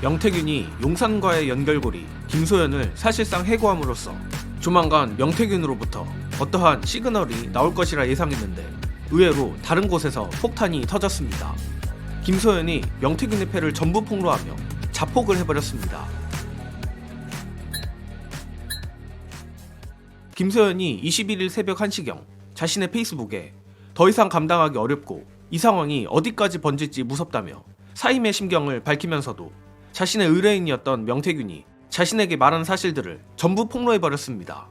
명태균이 용산과의 연결고리 김소연을 사실상 해고함으로써 조만간 명태균으로부터 어떠한 시그널이 나올 것이라 예상했는데 의외로 다른 곳에서 폭탄이 터졌습니다. 김소연이 명태균의 패를 전부 폭로하며 자폭을 해버렸습니다. 김소연이 21일 새벽 1시경 자신의 페이스북에 더 이상 감당하기 어렵고 이 상황이 어디까지 번질지 무섭다며 사임의 심경을 밝히면서도 자신의 의뢰인이었던 명태균이 자신에게 말한 사실들을 전부 폭로해버렸습니다.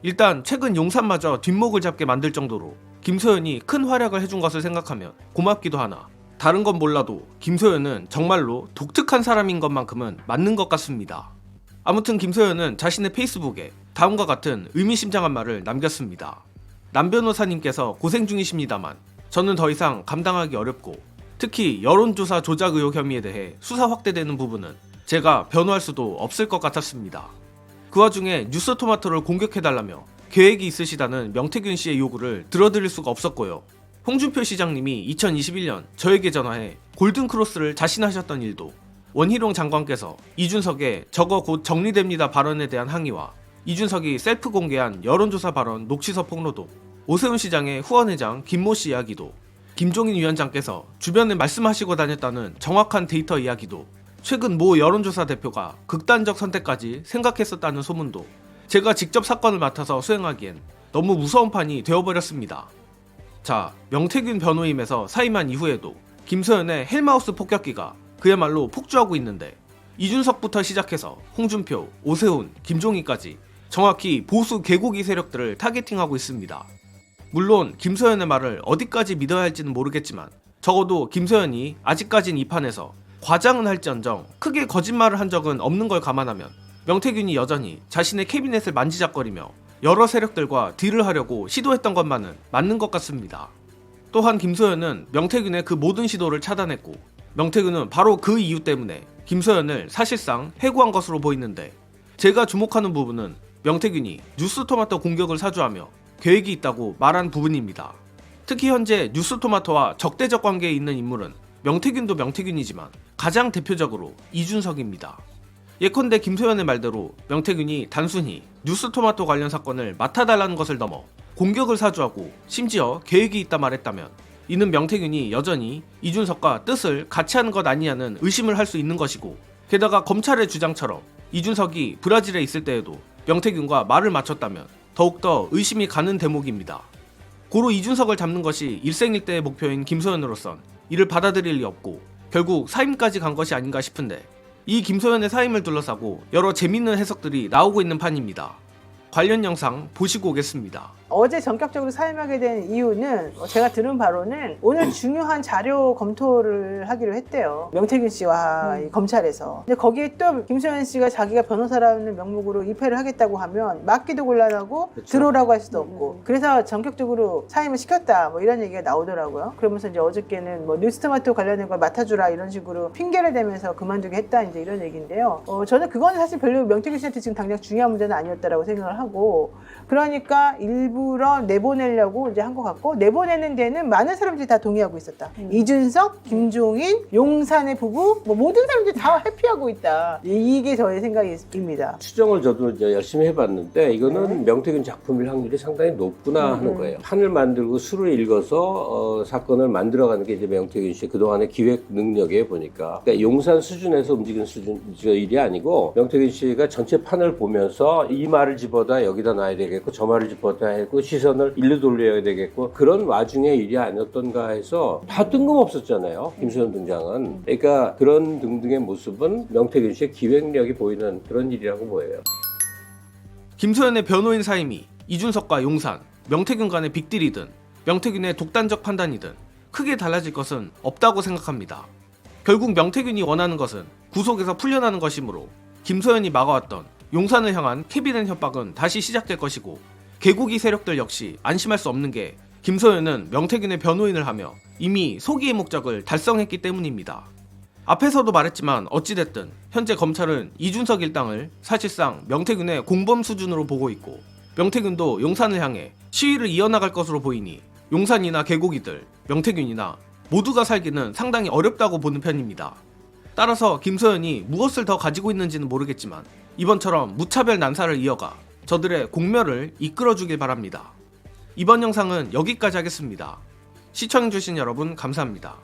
일단 최근 용산마저 뒷목을 잡게 만들 정도로 김소연이 큰 활약을 해준 것을 생각하면 고맙기도 하나 다른 건 몰라도 김소연은 정말로 독특한 사람인 것만큼은 맞는 것 같습니다. 아무튼 김소연은 자신의 페이스북에 다음과 같은 의미심장한 말을 남겼습니다. 남 변호사님께서 고생 중이십니다만 저는 더 이상 감당하기 어렵고 특히 여론조사 조작 의혹 혐의에 대해 수사 확대되는 부분은 제가 변호할 수도 없을 것 같았습니다. 그 와중에 뉴스토마토를 공격해달라며 계획이 있으시다는 명태균 씨의 요구를 들어드릴 수가 없었고요. 홍준표 시장님이 2021년 저에게 전화해 골든크로스를 자신하셨던 일도 원희룡 장관께서 이준석의 저거 곧 정리됩니다 발언에 대한 항의와 이준석이 셀프 공개한 여론조사 발언 녹취서 폭로도 오세훈 시장의 후원회장 김모 씨 이야기도 김종인 위원장께서 주변에 말씀하시고 다녔다는 정확한 데이터 이야기도 최근 모 여론조사 대표가 극단적 선택까지 생각했었다는 소문도 제가 직접 사건을 맡아서 수행하기엔 너무 무서운 판이 되어버렸습니다. 자, 명태균 변호임에서 사임한 이후에도 김소연의 헬마우스 폭격기가 그야말로 폭주하고 있는데 이준석부터 시작해서 홍준표, 오세훈, 김종인까지 정확히 보수 개고기 세력들을 타겟팅하고 있습니다. 물론 김소연의 말을 어디까지 믿어야 할지는 모르겠지만 적어도 김소연이 아직까진 이 판에서 과장은 할지언정 크게 거짓말을 한 적은 없는 걸 감안하면 명태균이 여전히 자신의 캐비넷을 만지작거리며 여러 세력들과 딜을 하려고 시도했던 것만은 맞는 것 같습니다. 또한 김소연은 명태균의 그 모든 시도를 차단했고 명태균은 바로 그 이유 때문에 김소연을 사실상 해고한 것으로 보이는데 제가 주목하는 부분은 명태균이 뉴스토마토 공격을 사주하며 계획이 있다고 말한 부분입니다. 특히 현재 뉴스토마토와 적대적 관계에 있는 인물은 명태균도 명태균이지만 가장 대표적으로 이준석입니다. 예컨대 김소연의 말대로 명태균이 단순히 뉴스토마토 관련 사건을 맡아달라는 것을 넘어 공격을 사주하고 심지어 계획이 있다 말했다면 이는 명태균이 여전히 이준석과 뜻을 같이 하는 것 아니냐는 의심을 할 수 있는 것이고 게다가 검찰의 주장처럼 이준석이 브라질에 있을 때에도 명태균과 말을 맞췄다면 더욱더 의심이 가는 대목입니다. 고로 이준석을 잡는 것이 일생일대의 목표인 김소연으로선 이를 받아들일 리 없고 결국 사임까지 간 것이 아닌가 싶은데 이 김소연의 사임을 둘러싸고 여러 재밌는 해석들이 나오고 있는 판입니다. 관련 영상 보시고 오겠습니다. 어제 전격적으로 사임하게 된 이유는 제가 들은 바로는 오늘 중요한 자료 검토를 하기로 했대요. 명태균 씨와 이 검찰에서. 근데 거기에 또 김소연 씨가 자기가 변호사라는 명목으로 입회를 하겠다고 하면 막기도 곤란하고 그쵸. 들어오라고 할 수도 없고 그래서 전격적으로 사임을 시켰다 뭐 이런 얘기가 나오더라고요. 그러면서 이제 어저께는 뭐 뉴스토마토 관련된 걸 맡아주라 이런 식으로 핑계를 대면서 그만두게 했다 이제 이런 얘기인데요. 저는 그건 사실 별로 명태균 씨한테 지금 당장 중요한 문제는 아니었다라고 생각을 하고 그러니까 일부러 내보내려고 이제 한 것 같고 내보내는 데는 많은 사람들이 다 동의하고 있었다. 이준석, 김종인, 용산의 부부 뭐 모든 사람들이 다 회피하고 있다. 이게 저의 생각입니다. 추정을 저도 이제 열심히 해봤는데 이거는 명태균 작품일 확률이 상당히 높구나 하는 거예요. 판을 만들고 수를 읽어서 사건을 만들어가는 게 이제 명태균 씨의 그동안의 기획 능력에 보니까 그러니까 용산 수준에서 움직이는 수준 일이 아니고 명태균 씨가 전체 판을 보면서 이 말을 집어다 여기다 놔야 되겠고 저 말을 집어다 했고 시선을 일로 돌려야 되겠고 그런 와중의 일이 아니었던가 해서 다 뜬금없었잖아요. 김소연 등장은. 그러니까 그런 등등의 모습은 명태균 씨의 기획력이 보이는 그런 일이라고 보여요. 김소연의 변호인 사임이 이준석과 용산, 명태균 간의 빅딜이든 명태균의 독단적 판단이든 크게 달라질 것은 없다고 생각합니다. 결국 명태균이 원하는 것은 구속에서 풀려나는 것이므로 김소연이 막아왔던 용산을 향한 캐비넷 협박은 다시 시작될 것이고 개고기 세력들 역시 안심할 수 없는 게 김소연은 명태균의 변호인을 하며 이미 소기의 목적을 달성했기 때문입니다. 앞에서도 말했지만 어찌됐든 현재 검찰은 이준석 일당을 사실상 명태균의 공범 수준으로 보고 있고 명태균도 용산을 향해 시위를 이어나갈 것으로 보이니 용산이나 개고기들, 명태균이나 모두가 살기는 상당히 어렵다고 보는 편입니다. 따라서 김소연이 무엇을 더 가지고 있는지는 모르겠지만 이번처럼 무차별 난사를 이어가 저들의 공멸을 이끌어주길 바랍니다. 이번 영상은 여기까지 하겠습니다. 시청해주신 여러분 감사합니다.